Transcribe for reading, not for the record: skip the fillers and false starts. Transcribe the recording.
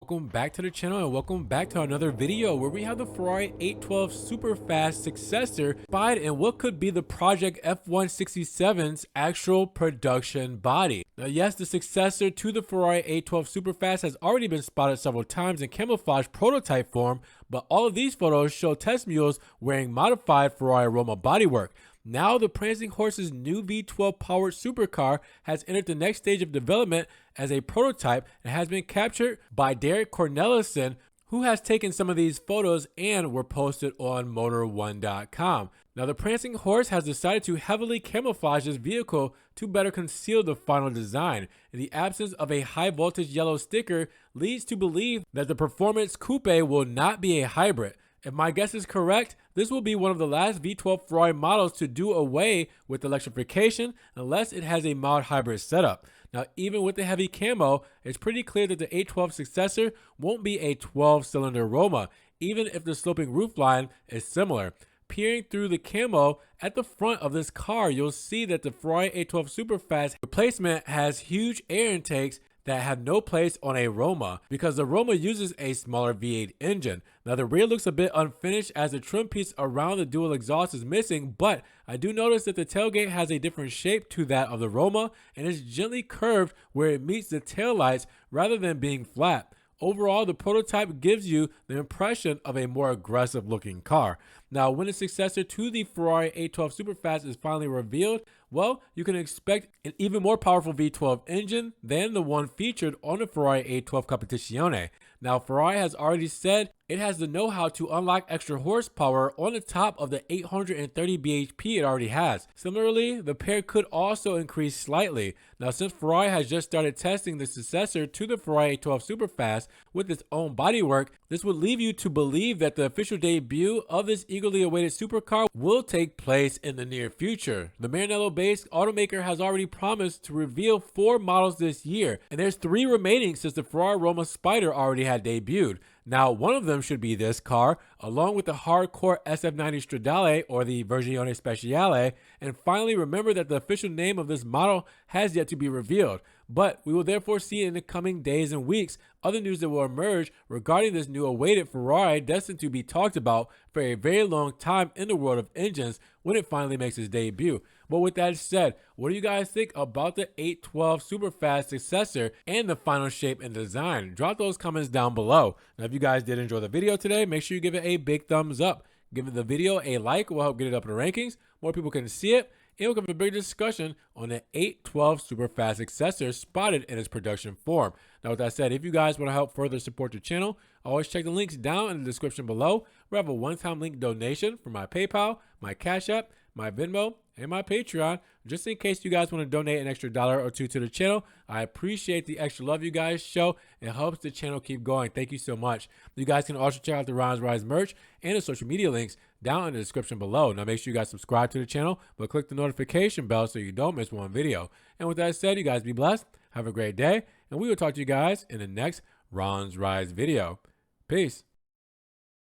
welcome back to the channel and welcome back to another video where we have the Ferrari 812 Superfast successor Spied in what could be the Project F167's actual production body. Now yes, the successor to the Ferrari 812 Superfast has already been spotted several times in camouflage prototype form, but all of these photos show test mules wearing modified Ferrari Roma bodywork. Now the Prancing Horse's new V12 powered supercar has entered the next stage of development as a prototype and has been captured by Derek Cornelissen, who has taken some of these photos and were posted on Motor1.com. Now the Prancing Horse has decided to heavily camouflage this vehicle to better conceal the final design. And the absence of a high voltage yellow sticker leads to believe that the Performance Coupe will not be a hybrid. If my guess is correct, this will be one of the last V12 Ferrari models to do away with electrification unless it has a mild hybrid setup. Now, even with the heavy camo, it's pretty clear that the 812 successor won't be a 12-cylinder Roma, even if the sloping roofline is similar. Peering through the camo at the front of this car, you'll see that the Ferrari 812 Superfast replacement has huge air intakes that have no place on a Roma because the Roma uses a smaller V8 engine. Now the rear looks a bit unfinished as the trim piece around the dual exhaust is missing, but I do notice that the tailgate has a different shape to that of the Roma and is gently curved where it meets the taillights rather than being flat. Overall, the prototype gives you the impression of a more aggressive looking car. Now, when the successor to the Ferrari 812 Superfast is finally revealed, well, you can expect an even more powerful V12 engine than the one featured on the Ferrari 812 Competizione. Now, Ferrari has already said it has the know-how to unlock extra horsepower on the top of the 830 bhp it already has. Similarly, the pair could also increase slightly. Now, since Ferrari has just started testing the successor to the Ferrari 812 Superfast with its own bodywork, this would leave you to believe that the official debut of this eagerly awaited supercar will take place in the near future. The Maranello-based automaker has already promised to reveal 4 models this year, and there's 3 remaining since the Ferrari Roma Spider already had debuted. Now, one of them should be this car, along with the hardcore SF90 Stradale or the Versione Speciale. And finally, remember that the official name of this model has yet to be revealed. But we will therefore see in the coming days and weeks other news that will emerge regarding this new awaited Ferrari destined to be talked about for a very long time in the world of engines when it finally makes its debut. But with that said, what do you guys think about the 812 Superfast successor and the final shape and design? Drop those comments down below. Now, if you guys did enjoy the video today, make sure you give it a big thumbs up. Give the video a like, will help get it up in the rankings. More people can see it. It will give a bigger discussion on the 812 Superfast successor spotted in its production form. Now, with that said, if you guys want to help further support the channel, always check the links down in the description below. We have a one-time link donation for my PayPal, my Cash App, my Venmo, and my Patreon, just in case you guys want to donate an extra $1 or $2 to the channel. I appreciate the extra love you guys show. It helps the channel keep going. Thank you so much. You guys can also check out the Ron's Rise merch and the social media links down in the description below. Now make sure you guys subscribe to the channel, but click the notification bell so you don't miss one video. And with that said, you guys be blessed, have a great day, and we will talk to you guys in the next Ron's Rise video. Peace.